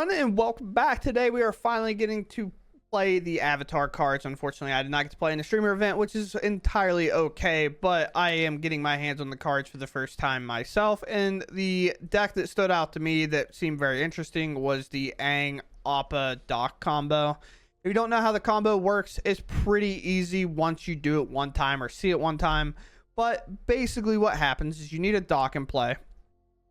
everyone, and welcome back. Today we are finally getting to play the avatar cards. Unfortunately, I did not get to play in the streamer event, which is entirely okay, but I am getting my hands on the cards for the first time myself, and the deck that stood out to me that seemed very interesting was the Aang Appa Doc combo. If you don't know how the combo works, it's pretty easy once you do it one time or see it one time, but basically what happens is you need a Doc in play.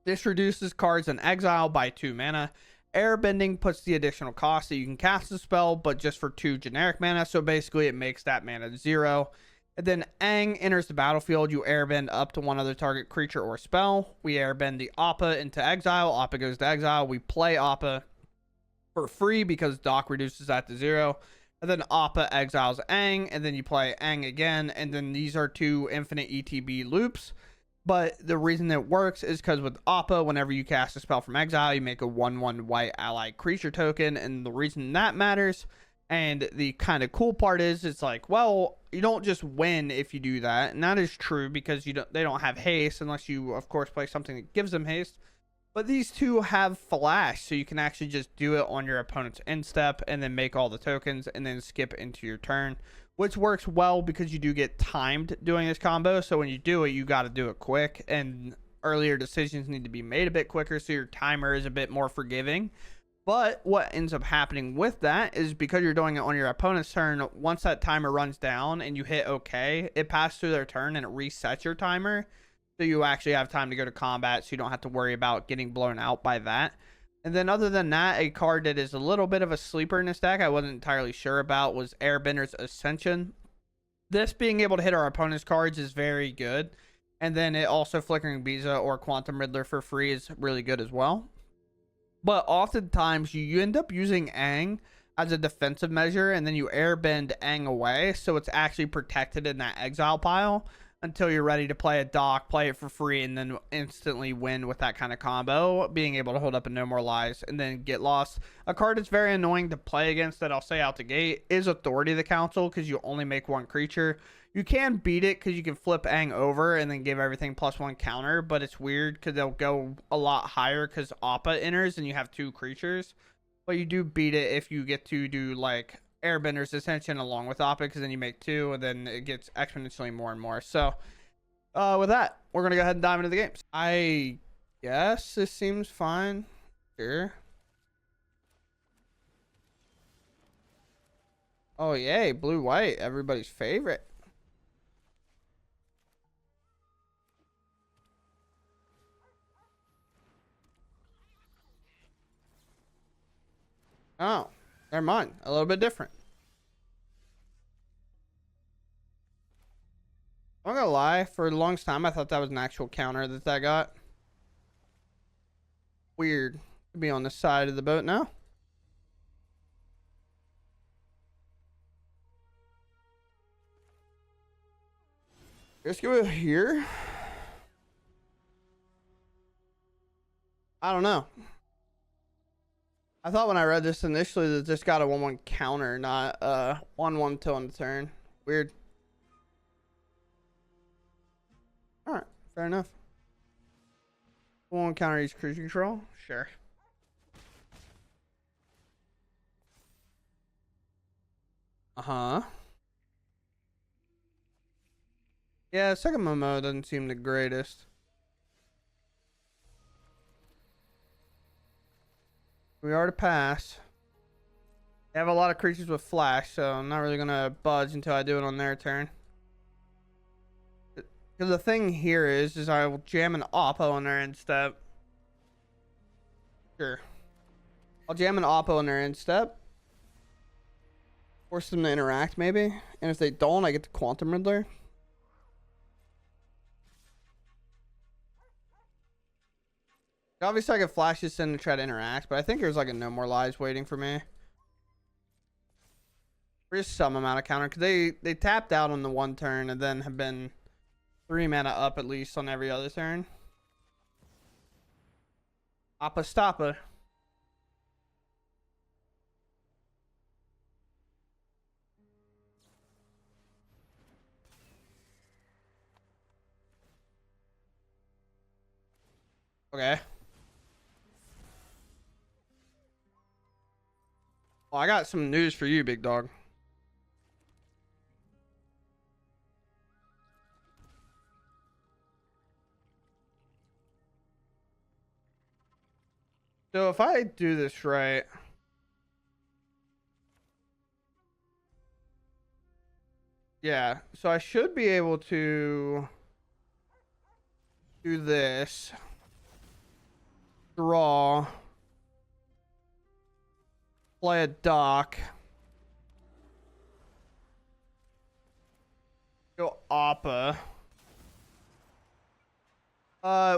This reduces cards in exile by 2 mana. Airbending puts the additional cost that you can cast the spell, but just for 2 generic mana. So basically, it makes that mana 0. And then Aang enters the battlefield. You airbend up to one other target creature or spell. We airbend the Appa into exile. Appa goes to exile. We play Appa for free because Doc reduces that to 0. And then Appa exiles Aang, and then you play Aang again. And then these are 2 infinite ETB loops. But the reason it works is because with Appa, whenever you cast a spell from exile, you make a 1/1 white ally creature token. And the reason that matters, and the kind of cool part is, it's like, well, you don't just win if you do that. And that is true because they don't have haste unless you, of course, play something that gives them haste. But these two have flash, so you can actually just do it on your opponent's end step and then make all the tokens and then skip into your turn, which works well because you do get timed doing this combo. So when you do it, you got to do it quick, and earlier decisions need to be made a bit quicker, so your timer is a bit more forgiving. But what ends up happening with that is because you're doing it on your opponent's turn, once that timer runs down and you hit OK, it passes through their turn and it resets your timer. So you actually have time to go to combat, so you don't have to worry about getting blown out by that. And then other than that, a card that is a little bit of a sleeper in this deck I wasn't entirely sure about was Airbender's Ascension. This being able to hit our opponent's cards is very good. And then it also Flickering Biza or Quantum Riddler for free is really good as well. But oftentimes you end up using Aang as a defensive measure, and then you airbend Aang away, so it's actually protected in that exile pile until you're ready to play a Doc, play it for free, and then instantly win with that kind of combo, being able to hold up a No More Lies and then get lost. A card that's very annoying to play against that I'll say out the gate is Authority of the Council, because you only make 1 creature. You can beat it because you can flip Aang over and then give everything +1 counter, but it's weird because they'll go a lot higher because Appa enters and you have 2 creatures. But you do beat it if you get to do like Airbender's Ascension along with Appa, because then you make 2 and then it gets exponentially more and more. So with that, we're gonna go ahead and dive into the games. I guess this seems fine. Sure. Oh yay, blue white, everybody's favorite. Oh, never mind, a little bit different. I'm not gonna lie, for the longest time I thought that was an actual counter that I got. Weird to be on the side of the boat now. Let's go here. I don't know. I thought when I read this initially that this got a 1/1 counter, not 1/1 till on the turn. Weird. Alright, fair enough. 1/1 counter each creature control? Sure. Uh-huh. Yeah, second Momo doesn't seem the greatest. We are to pass. They have a lot of creatures with flash, so I'm not really gonna budge until I do it on their turn. Because the thing here is I will jam an Appa on their end step. Sure. I'll jam an Appa on their end step. Force them to interact, maybe. And if they don't, I get the Quantum Riddler. Obviously, I could flash this in to try to interact, but I think there's like a No More Lies waiting for me. For just some amount of counter, because they tapped out on the 1 turn and then have been 3 mana up at least on every other turn. Appa Stoppa. Okay. Well, I got some news for you, big dog. So if I do this right, yeah, so I should be able to do this. Draw. Play a dock. Go Appa.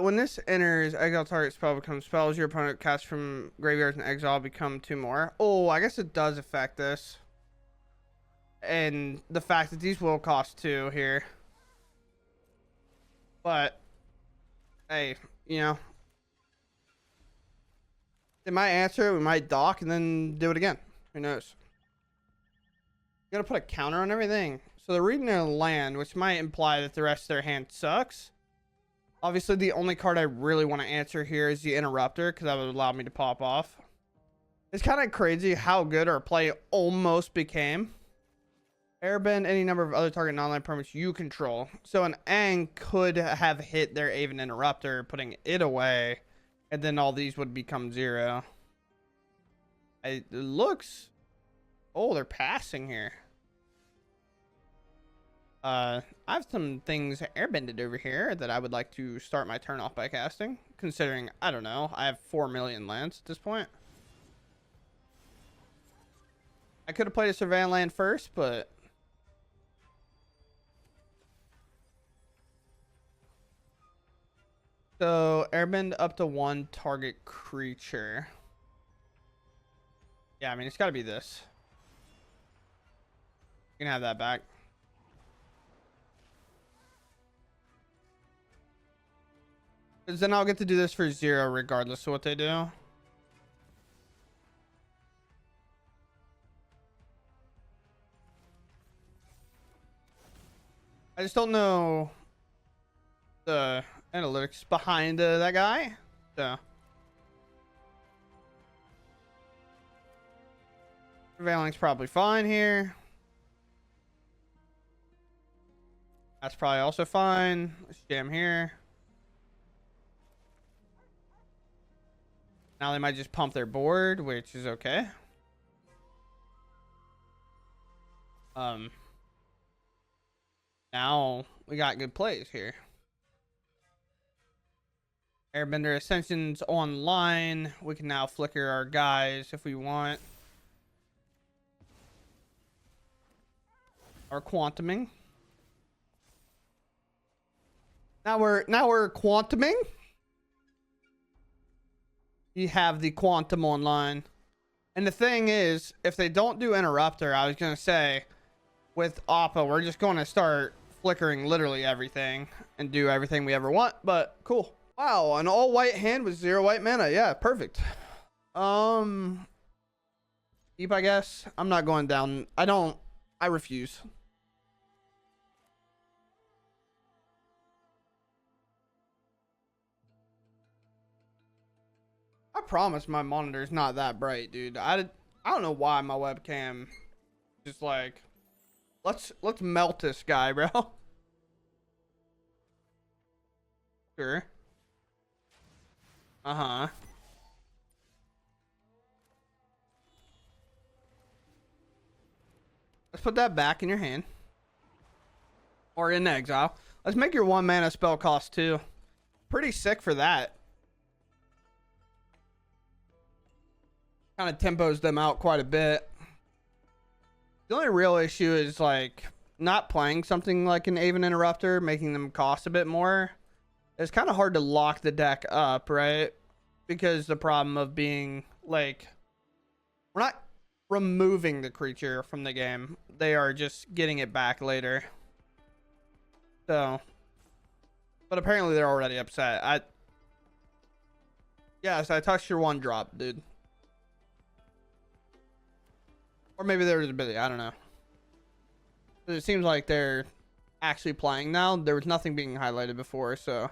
When this enters, exile target spell becomes spells your opponent casts from graveyards and exile become 2 more. Oh, I guess it does affect this. And the fact that these will cost 2 here. But, hey, you know. They might answer, we might dock, and then do it again. Who knows? You gotta put a counter on everything. So they're reading their land, which might imply that the rest of their hand sucks. Obviously, the only card I really want to answer here is the Interrupter, because that would allow me to pop off. It's kind of crazy how good our play almost became. Airbend any number of other target non-land permanents you control. So an Aang could have hit their Aven Interrupter, putting it away, and then all these would become 0. It looks... Oh, they're passing here. I have some things airbended over here that I would like to start my turn off by casting. Considering, I don't know, I have 4 million lands at this point. I could have played a Surveillant land first, but... So, airbend up to 1 target creature. Yeah, I mean, it's got to be this. You can have that back. Because then I'll get to do this for 0 regardless of what they do. I just don't know the analytics behind that guy. So. Surveilling's probably fine here. That's probably also fine. Let's jam here. Now they might just pump their board, which is okay. Now we got good plays here. Airbender Ascension's online. We can now flicker our guys if we want. Or quantuming. Now we're quantuming. You have the quantum online. And the thing is, if they don't do Interrupter, I was going to say, with Appa, we're just going to start flickering literally everything and do everything we ever want. But cool. Wow, an all white hand with 0 white mana. Yeah, perfect. Deep, I guess. I'm not going down. I refuse. I promise my monitor's not that bright, dude. I don't know why my webcam just like let's melt this guy, bro. Sure. Uh-huh. Let's put that back in your hand. Or in exile. Let's make your 1 mana spell cost 2. Pretty sick for that. Kind of tempos them out quite a bit. The only real issue is like not playing something like an Aven Interrupter, making them cost a bit more. It's kind of hard to lock the deck up, right? Because the problem of being like, we're not removing the creature from the game. They are just getting it back later. So, but apparently they're already upset. Yes, I touched your 1 drop, dude. Or maybe they were just busy. I don't know. But it seems like they're actually playing now. There was nothing being highlighted before, so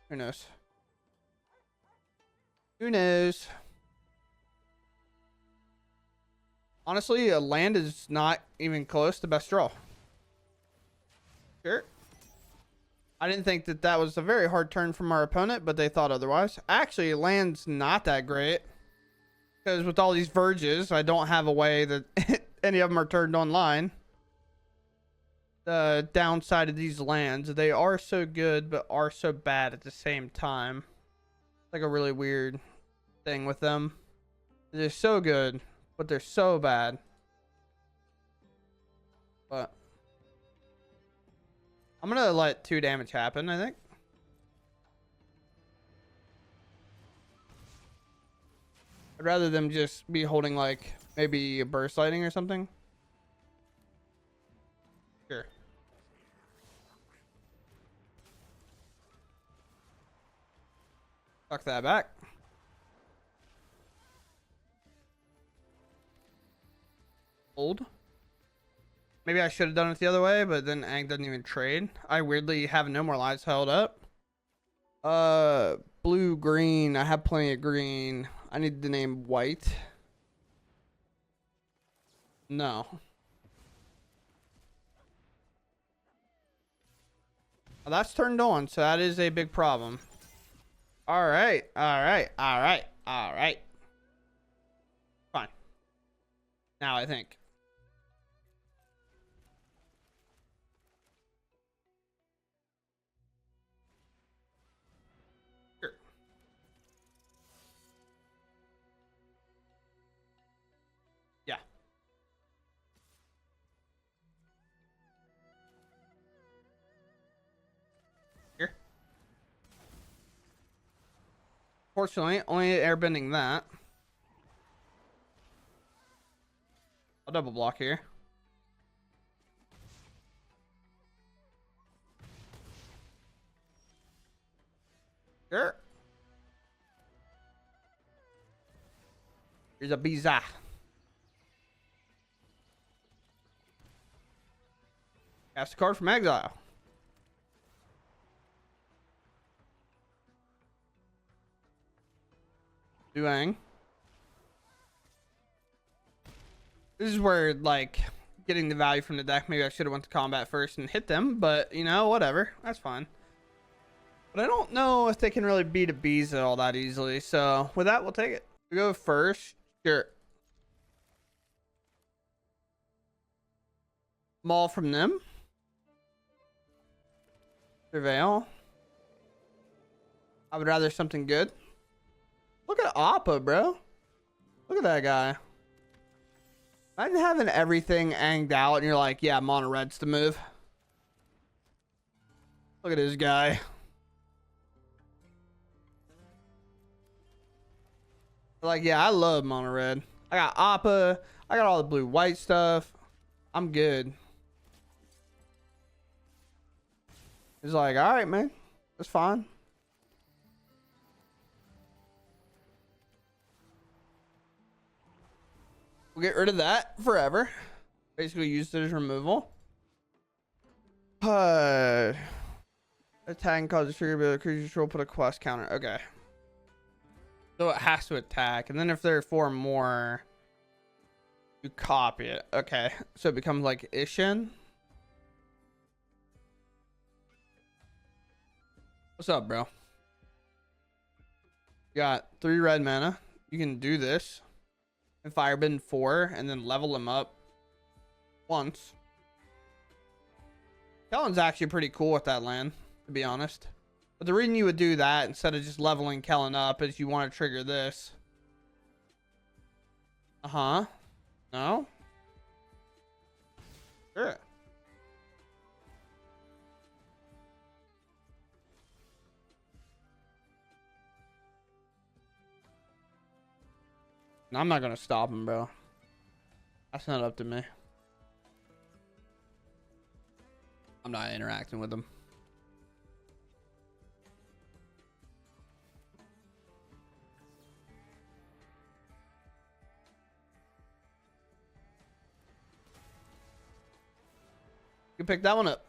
who knows? Who knows? Honestly, a land is not even close to best draw. Sure. I didn't think that that was a very hard turn from our opponent, but they thought otherwise. Actually, land's not that great. Because with all these verges, I don't have a way that any of them are turned online. The downside of these lands, they are so good, but are so bad at the same time. It's like a really weird thing with them. They're so good, but they're so bad. But I'm gonna let 2 damage happen, I think. I'd rather them just be holding like maybe a burst lightning or something. Sure. Fuck that back. Hold. Maybe I should have done it the other way, but then Aang doesn't even trade. I weirdly have no more lives held up. Blue, green. I have plenty of green. I need the name white. No. Well, that's turned on, so that is a big problem. All right. Fine. Now I think. Sure. Yeah. Here. Fortunately, only airbending that. I'll double block here. Sure. Here's a Biza. Cast a card from exile. Aang. This is where, like, getting the value from the deck, maybe I should have went to combat first and hit them, but, you know, whatever. That's fine. But I don't know if they can really beat a Biza all that easily, so with that, we'll take it. We go first. Sure. Maul from them. Surveil. I would rather something good. Look at Appa, bro. Look at that guy. Imagine having everything anged out and you're like, yeah, mono red's the move. Look at this guy. Like, yeah, I love mono red. I got Appa. I got all the blue white stuff. I'm good. He's like, all right, man. That's fine. We'll get rid of that forever. Basically used it as removal. Attack and cause a trigger ability creature control, put a quest counter. Okay. So it has to attack. And then if there are 4 more, you copy it. Okay. So it becomes like Ishin. What's up, bro? You got 3 red mana. You can do this. And firebend 4 and then level them up once. Kellen's actually pretty cool with that land, to be honest. But the reason you would do that instead of just leveling Kellen up is you want to trigger this. Uh-huh. No? Sure. I'm not going to stop him, bro. That's not up to me. I'm not interacting with him. You pick that one up.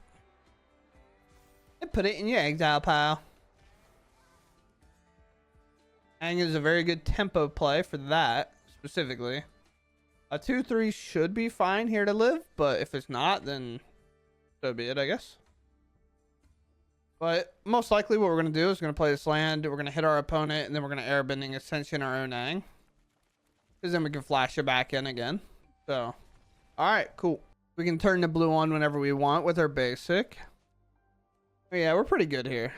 And put it in your exile pile. Aang is a very good tempo play for that, specifically. A 2/3 should be fine here to live, but if it's not, then so be it, I guess. But most likely what we're going to do is we're going to play this land, we're going to hit our opponent, and then we're going to airbending Ascension our own Aang. Because then we can flash it back in again. So, alright, cool. We can turn the blue on whenever we want with our basic. But yeah, we're pretty good here.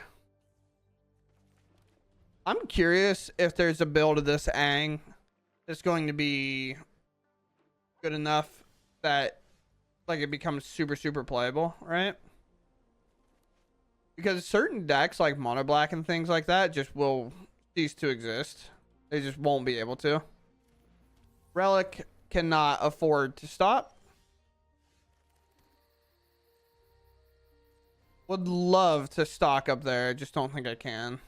I'm curious if there's a build of this Aang that's going to be good enough that like it becomes super, super playable, right? Because certain decks like mono black and things like that just will cease to exist. They just won't be able to. Relic cannot afford to stop. Would love to stock up there. I just don't think I can.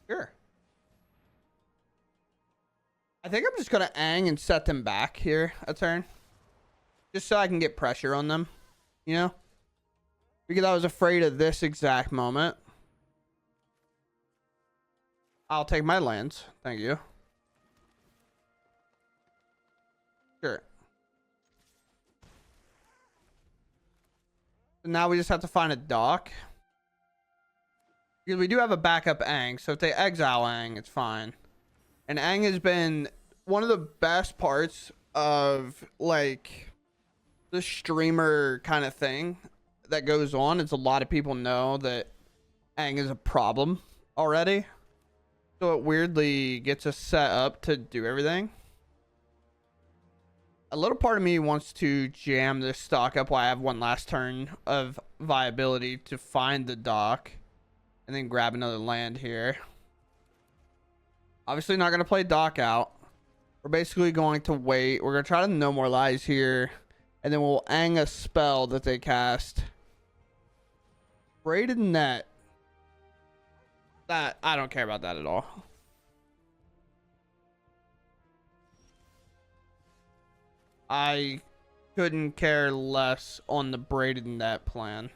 Sure. I think I'm just going to Aang and set them back here a turn. Just so I can get pressure on them. You know? Because I was afraid of this exact moment. I'll take my lands. Thank you. Sure. Now we just have to find a dock. Because we do have a backup Aang. So if they exile Aang, it's fine. And Aang has been one of the best parts of, like, the streamer kind of thing that goes on. It's a lot of people know that Aang is a problem already. So it weirdly gets us set up to do everything. A little part of me wants to jam this stock up while I have one last turn of viability to find the dock. And then grab another land here. Obviously not going to play dock out. We're basically going to wait. We're going to try to No More Lies here. And then we'll Aang a spell that they cast. Braided Net. That, I don't care about that at all. I couldn't care less on the Braided Net plan.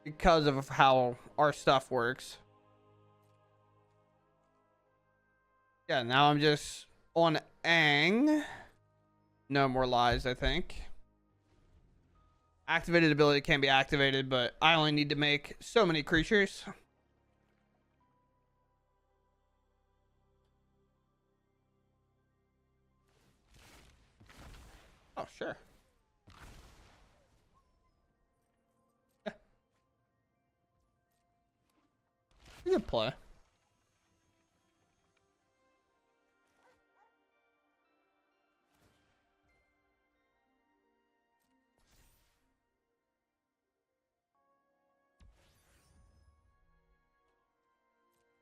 Because of how our stuff works. Yeah, now I'm just on Aang. No More Lies, I think. Activated ability can be activated, but I only need to make so many creatures. Oh, sure. Yeah. Good play.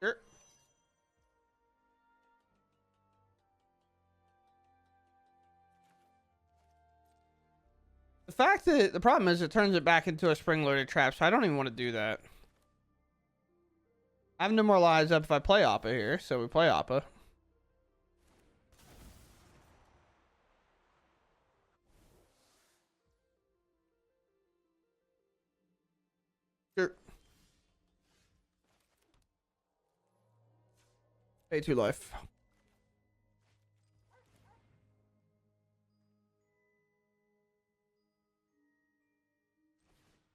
Sure. The fact that the problem is it turns it back into a spring-loaded trap, so I don't even want to do that. I have no more lives up if I play Appa here, so we play Appa. Sure. Pay 2 life.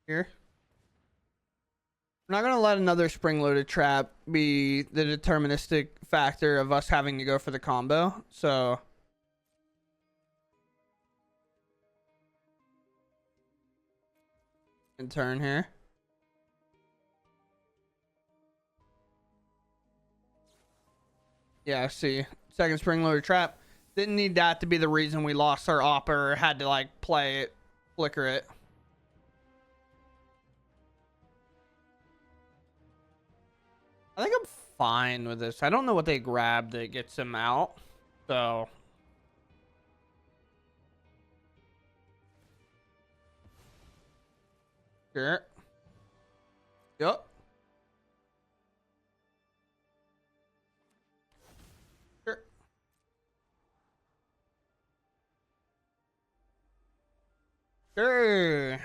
Here. I'm not going to let another spring-loaded trap be the deterministic factor of us having to go for the combo, so... in turn here. Yeah, see. Second spring-loaded trap. Didn't need that to be the reason we lost our Oppa or had to, like, play it, flicker it. I think I'm fine with this. I don't know what they grabbed that gets them out. So. Sure. Yep. Sure. Sure.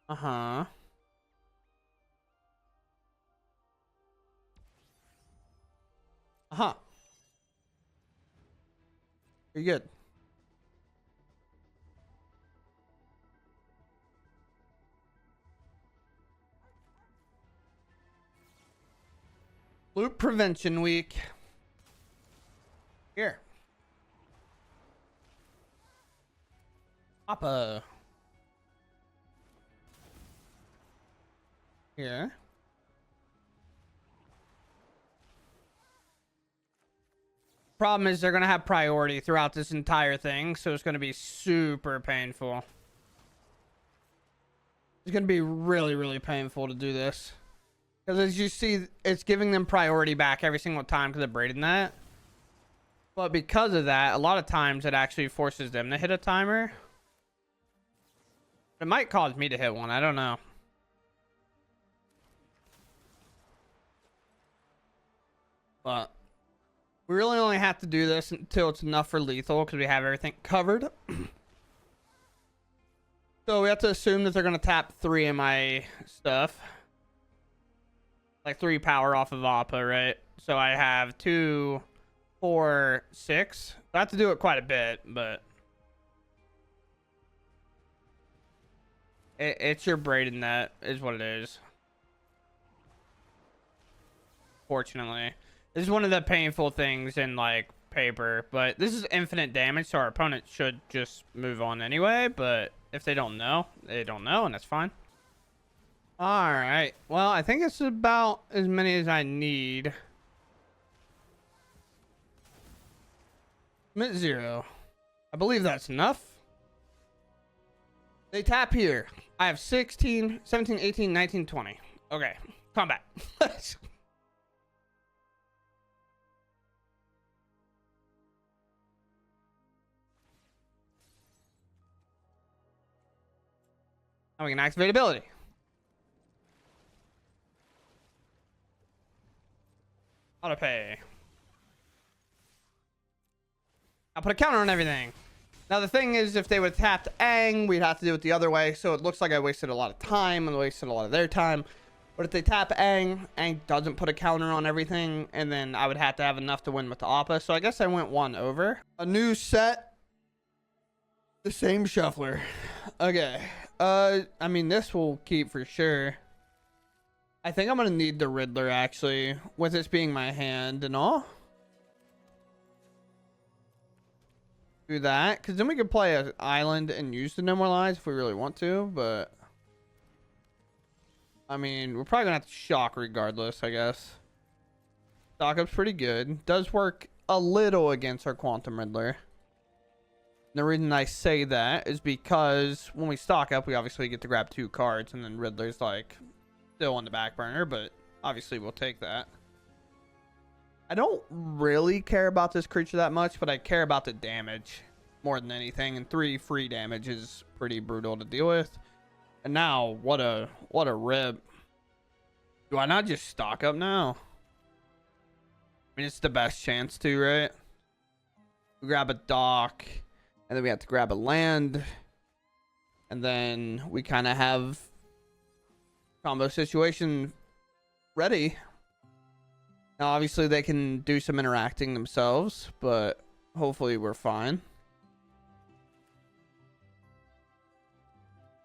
Uh-huh. Uh-huh. You're good. Loop Prevention Week. Here. Papa. Here. Problem is they're going to have priority throughout this entire thing, so it's going to be super painful. It's going to be really, really painful to do this. Because as you see, it's giving them priority back every single time because of braiding that. But because of that, a lot of times it actually forces them to hit a timer. It might cause me to hit one. I don't know. But we really only have to do this until it's enough for lethal because we have everything covered. So we have to assume that they're going to tap 3 of my stuff. Like 3 power off of Appa, right? So I have 2, 4, 6. I have to do it quite a bit, but it's your braided net is what it is. Fortunately, this is one of the painful things in like paper, but this is infinite damage, so our opponent should just move on anyway. But if they don't know, they don't know, and that's fine. All right. Well, I think it's about as many as I need. Mid 0. I believe that's enough. They tap here. I have 16, 17, 18, 19, 20. Okay. Combat. Now we can activate ability. Auto pay. I'll put a counter on everything. Now the thing is, if they would have tapped Aang, we'd have to do it the other way. So it looks like I wasted a lot of time and wasted a lot of their time. But if they tap Aang, Aang doesn't put a counter on everything, and then I would have to have enough to win with the Appa. So I guess I went 1 over. A new set. The same shuffler. Okay. I mean, this will keep for sure. I think I'm gonna need the Riddler actually, with this being my hand and all. Do that, because then we could play an island and use the No More Lies if we really want to, but I mean, we're probably gonna have to shock regardless, I guess. Stock up's pretty good. Does work a little against our Quantum Riddler. The reason I say that is because when we stock up, we obviously get to grab 2 cards, and then Riddler's like still on the back burner, but obviously we'll take that. I don't really care about this creature that much, but I care about the damage more than anything, and 3 free damage is pretty brutal to deal with. And now, what a rip. Do I not just stock up now? I mean, it's the best chance to, right? We grab a dock, and then we have to grab a land, and then we kind of have combo situation ready. Now, obviously, they can do some interacting themselves, but hopefully we're fine.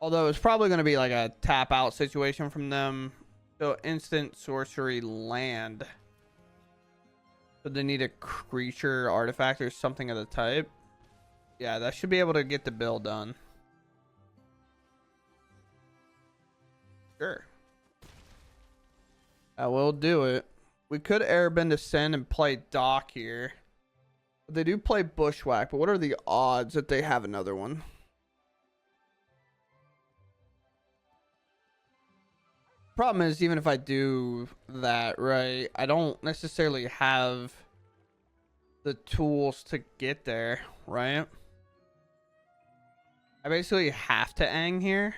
Although it's probably going to be like a tap out situation from them. So instant sorcery land. So they need a creature artifact or something of the type. Yeah, that should be able to get the bill done. Sure. I will do it. We could airbend Ascend and play Dock here. But they do play Bushwhack, but what are the odds that they have another one? Problem is, even if I do that, right, I don't necessarily have the tools to get there, right? I basically have to Aang here.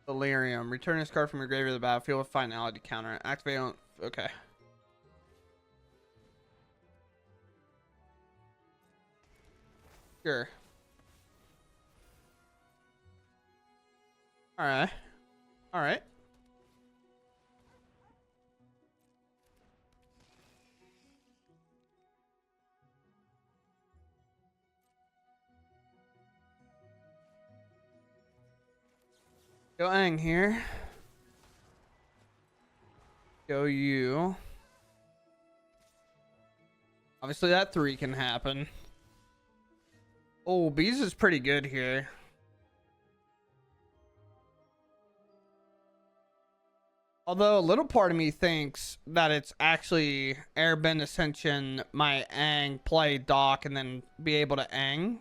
Delirium. Return this card from your graveyard to the battlefield with finality counter. Activate on... Okay. Sure. All right. All right. Go Aang here. Go you. Obviously that 3 can happen. Oh, Bees is pretty good here. Although a little part of me thinks that it's actually Airbend Ascension, my Aang, play Dock, and then be able to Aang.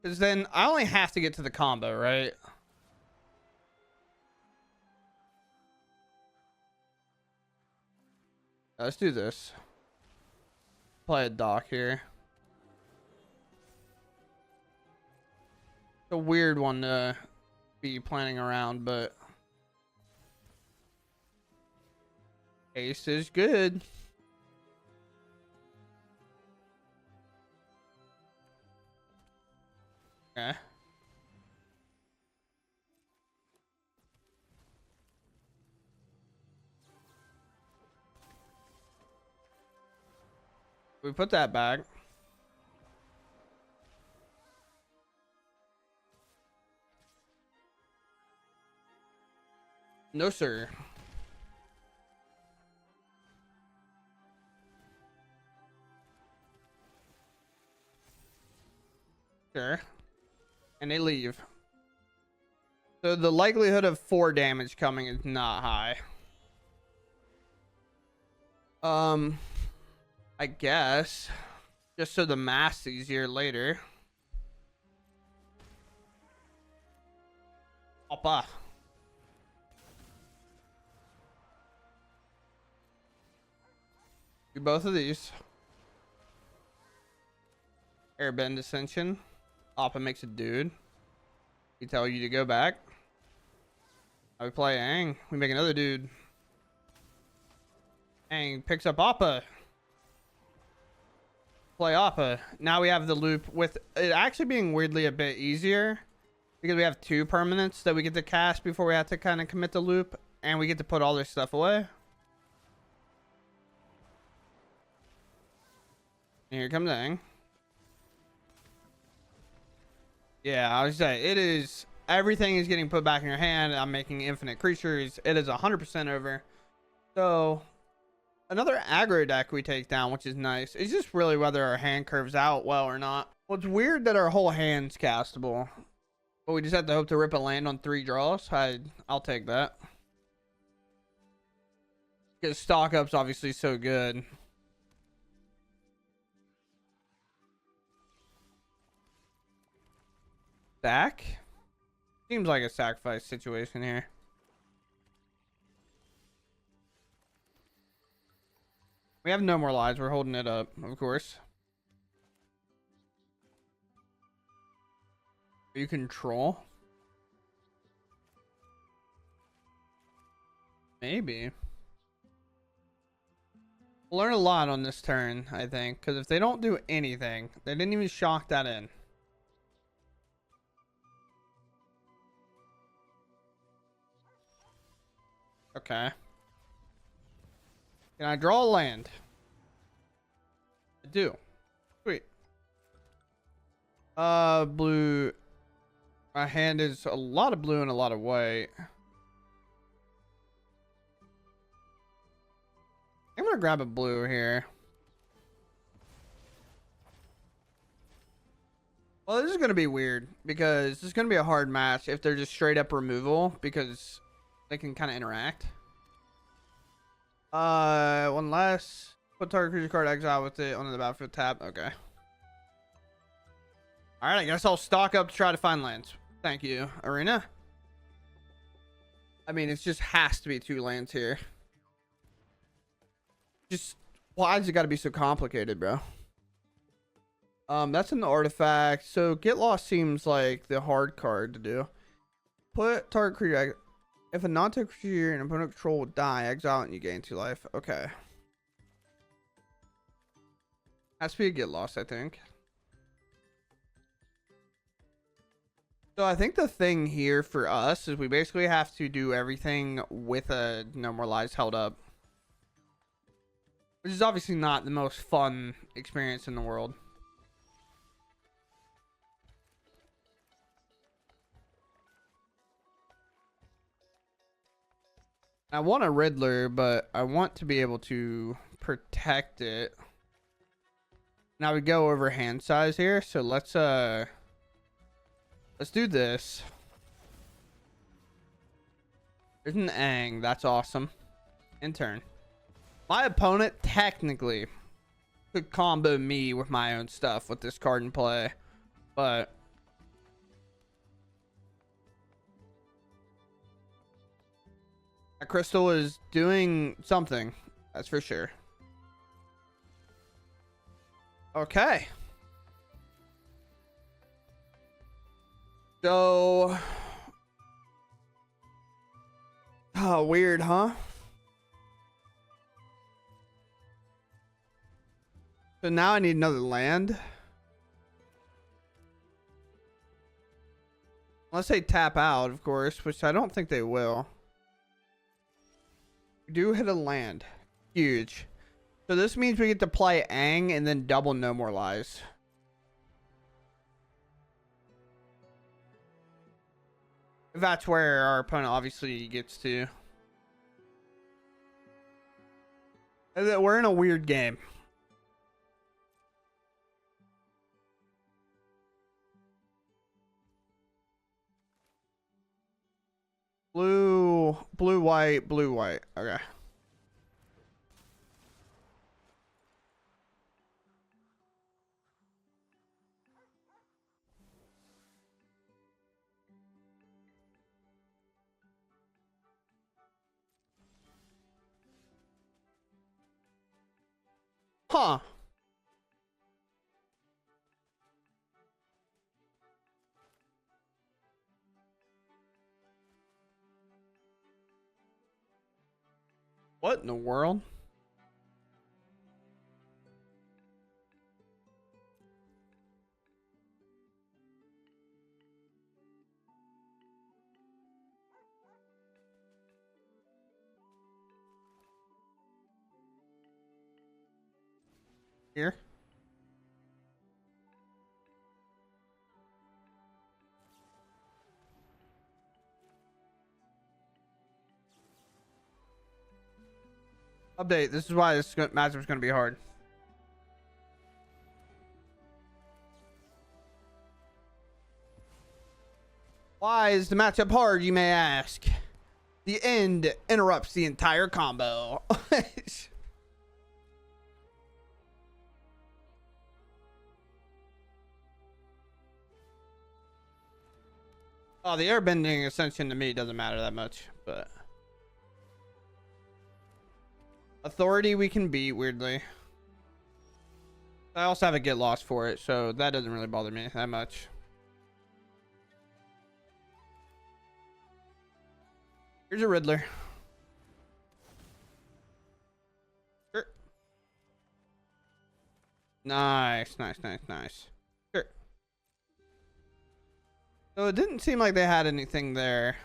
Because then I only have to get to the combo, right? Let's do this. Play a Dock here. It's a weird one to be planning around, but Ace is good. Okay. We put that back. No, sir. Sure. And they leave. So the likelihood of 4 damage coming is not high. I guess. Just so the math's easier later. Oppa. Do both of these. Airbend Ascension. Oppa makes a dude. We tell you to go back. Now we play Aang. We make another dude. Aang picks up Appa. Play Appa. Now we have the loop with it actually being weirdly a bit easier because we have 2 permanents that we get to cast before we have to kind of commit the loop, and we get to put all their stuff away. And here comes Aang. Yeah, I was saying it is everything is getting put back in your hand. I'm making infinite creatures. It is 100% over. So another aggro deck we take down, which is nice. It's just really whether our hand curves out well or not. Well, it's weird that our whole hand's castable, but we just have to hope to rip a land on 3 draws. I'll take that because stock up's obviously so good. Sack? Seems like a sacrifice situation here. We have no more lives. We're holding it up, of course. You control? Maybe. We'll learn a lot on this turn, I think. Because if they don't do anything, they didn't even shock that in. Okay. Can I draw a land? I do. Sweet. Blue. My hand is a lot of blue and a lot of white. I'm gonna grab a blue here. Well, this is gonna be weird because this is gonna be a hard match if they're just straight up removal because they can kind of interact. One less. Put target creature card exile with it on the battlefield tab. Okay. Alright, I guess I'll stock up to try to find lands. Thank you, Arena. I mean, it just has to be 2 lands here. Just, why's it gotta be so complicated, bro? That's an artifact. So, Get Lost seems like the hard card to do. Put target creature. If a non-target creature and opponent control will die, exile it and you gain 2 life. Okay. Has to be a get lost, I think. So I think the thing here for us is we basically have to do everything with a no more lies held up. Which is obviously not the most fun experience in the world. I want a Riddler, but I want to be able to protect it. Now we go over hand size here, so let's do this. There's an Aang, that's awesome. In turn. My opponent technically could combo me with my own stuff with this card in play, but that crystal is doing something, that's for sure. Okay. So, oh, weird, huh? So now I need another land. Unless they tap out, of course, which I don't think they will. We do hit a land. Huge. So this means we get to play Aang and then double No More Lies. That's where our opponent obviously gets to. We're in a weird game. Blue, blue, white, blue, white. Okay. Huh. What in the world? Here. Update. This is why this matchup is going to be hard. Why is the matchup hard, you may ask? The end interrupts the entire combo. Oh, the airbending ascension to me doesn't matter that much, but authority we can beat, weirdly. I also have a get lost for it, so that doesn't really bother me that much. Here's a Riddler. Sure. Nice, nice, nice, nice. Sure. So it didn't seem like they had anything there.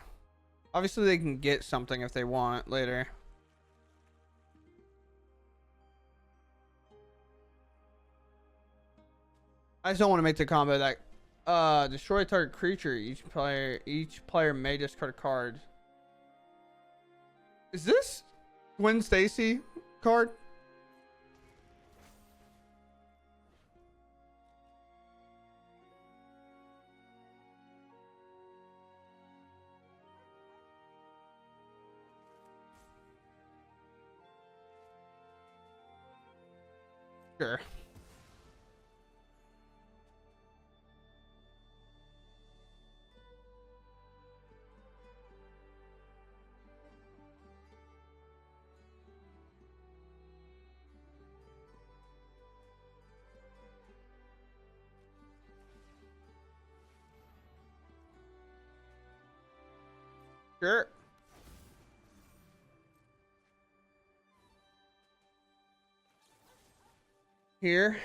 Obviously they can get something if they want later. I just don't want to make the combo that destroy target creature. Each player may discard a card. Is this Gwen Stacy card? Sure. Sure. Here.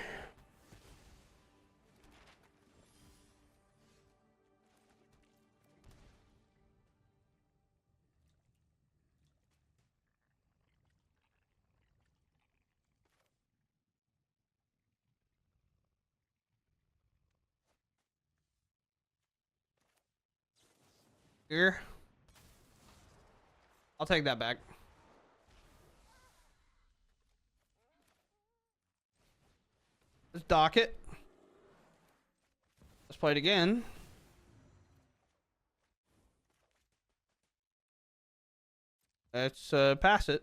Here. I'll take that back. Let's dock it. Let's play it again. Let's pass it.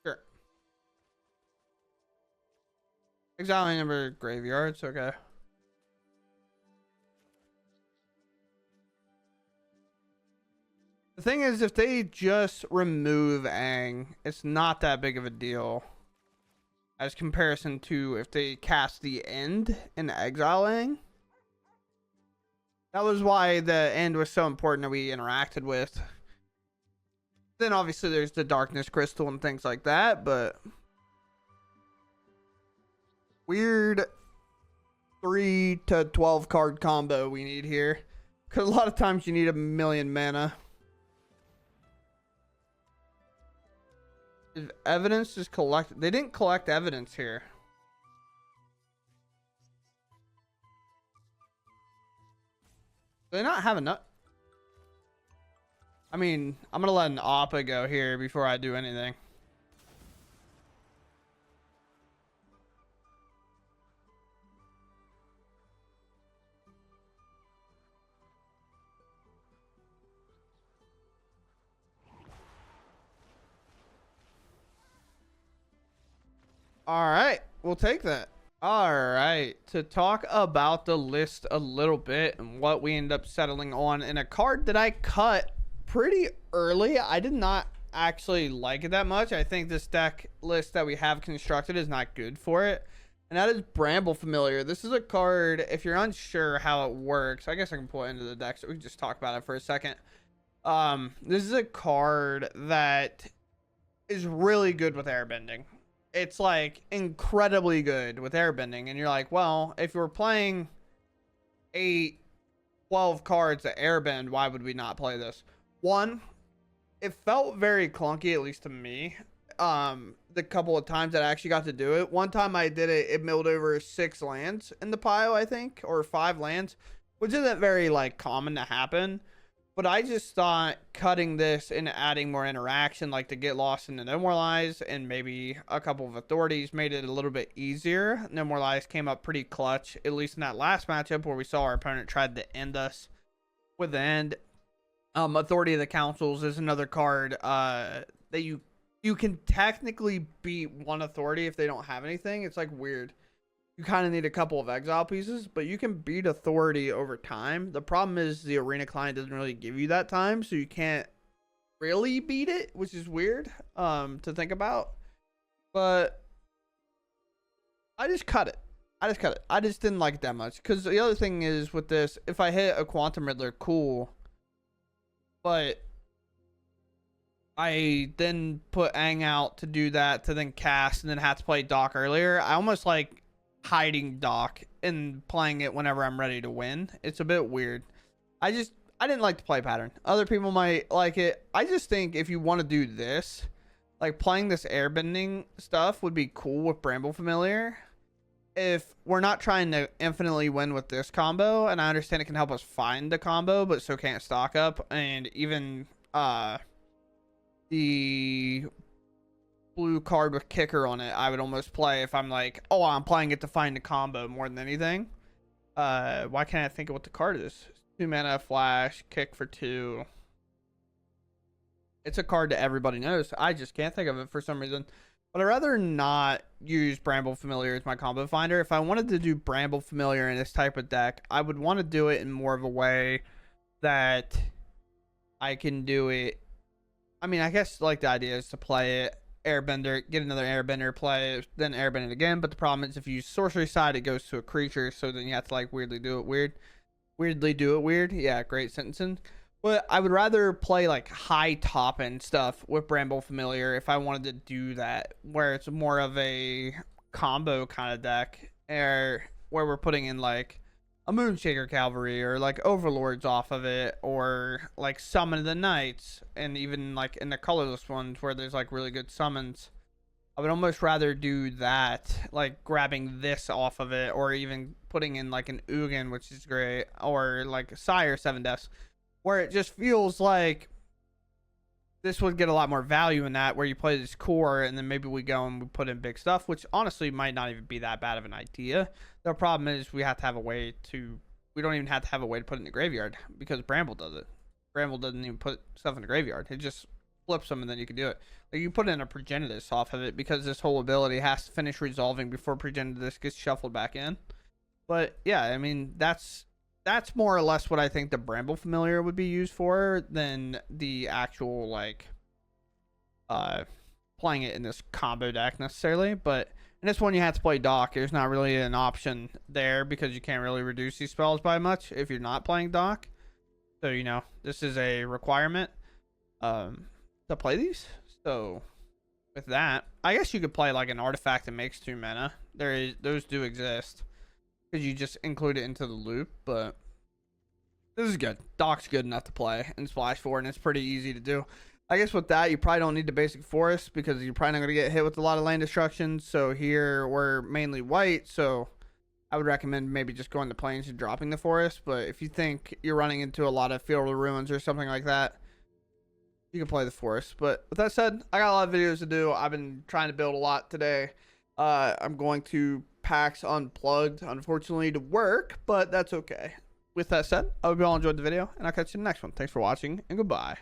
Sure. Exiling number graveyards, okay. The thing is, if they just remove Aang, it's not that big of a deal. As comparison to if they cast the end and exile Aang. That was why the end was so important that we interacted with. Then obviously there's the darkness crystal and things like that, but weird 3 to 12 card combo we need here. Because a lot of times you need a million mana. If evidence is collected, they didn't collect evidence here. Do they not have enough? I mean, I'm gonna let an Appa go here before I do anything. All right, we'll take that. All right, to talk about the list a little bit and what we end up settling on in a card that I cut pretty early. I did not actually like it that much. I think this deck list that we have constructed is not good for it. And that is Bramble Familiar. This is a card, if you're unsure how it works, I guess I can pull it into the deck so we can just talk about it for a second. This is a card that is really good with airbending. It's like incredibly good with airbending. And you're like, well, if we're playing 12 cards that airbend, why would we not play this? One, it felt very clunky, at least to me. The couple of times that I actually got to do it. One time I did it, it milled over 6 lands in the pile, I think, or 5 lands, which isn't very like common to happen. But I just thought cutting this and adding more interaction, like to get lost in the Demoralize and maybe a couple of authorities, made it a little bit easier. Demoralize came up pretty clutch, at least in that last matchup where we saw our opponent tried to end us with the end. Authority of the Councils is another card that you can technically beat one authority if they don't have anything. It's like weird. You kind of need a couple of exile pieces, but you can beat authority over time. The problem is the arena client doesn't really give you that time, so you can't really beat it, which is weird to think about. But I just cut it. I just didn't like it that much. Because the other thing is with this, if I hit a Quantum Riddler, cool. But I then put Aang out to do that, to then cast, and then have to play Doc earlier. I almost like hiding Doc and playing it whenever I'm ready to win. It's a bit weird. I didn't like the play pattern. Other people might like it. I just think if you want to do this, like playing this airbending stuff would be cool with Bramble Familiar. If we're not trying to infinitely win with this combo, and I understand it can help us find the combo, but so can't stock up, and even the blue card with kicker on it, I would almost play if I'm like, oh, I'm playing it to find the combo more than anything. Why can't I think of what the card is? 2 mana, flash, kick for 2. It's a card that everybody knows. I just can't think of it for some reason. But I'd rather not use Bramble Familiar as my combo finder. If I wanted to do Bramble Familiar in this type of deck, I would want to do it in more of a way that I can do it. I mean, I guess like the idea is to play it, airbender, get another airbender, play it, then airbend it again. But the problem is if you use sorcery side, it goes to a creature, so then you have to like weirdly do it weird. Yeah, great sentencing. But I would rather play like high top end stuff with Bramble Familiar if I wanted to do that, where it's more of a combo kind of deck, or where we're putting in like a Moonshaker Cavalry or like Overlords off of it, or like Summon of the Knights, and even like in the colorless ones where there's like really good summons. I would almost rather do that, like grabbing this off of it, or even putting in like an Ugin, which is great, or like Sire 7 Deaths, where it just feels like this would get a lot more value in that, where you play this core and then maybe we go and we put in big stuff, which honestly might not even be that bad of an idea. The problem is we don't even have to have a way to put it in the graveyard, because Bramble does it. Bramble doesn't even put stuff in the graveyard. It just flips them and then you can do it. Like, you put in a Progenitus off of it, because this whole ability has to finish resolving before Progenitus gets shuffled back in. But yeah, I mean, that's more or less what I think the Bramble Familiar would be used for, than the actual like playing it in this combo deck necessarily. But in this one you have to play Dock. There's not really an option there, because you can't really reduce these spells by much if you're not playing Dock. So, you know, this is a requirement to play these. So with that, I guess you could play like an artifact that makes 2 mana. Those do exist, because you just include it into the loop. But this is good. Dock's good enough to play in Splash 4, and it's pretty easy to do. I guess with that, you probably don't need the basic forest, because you're probably not going to get hit with a lot of land destruction. So here we're mainly white, so I would recommend maybe just going to plains and dropping the forest. But if you think you're running into a lot of Field of Ruins or something like that, you can play the forest. But with that said, I got a lot of videos to do. I've been trying to build a lot today. I'm going to PAX Unplugged, unfortunately, to work, but that's okay. With that said, I hope you all enjoyed the video, and I'll catch you in the next one. Thanks for watching, and goodbye.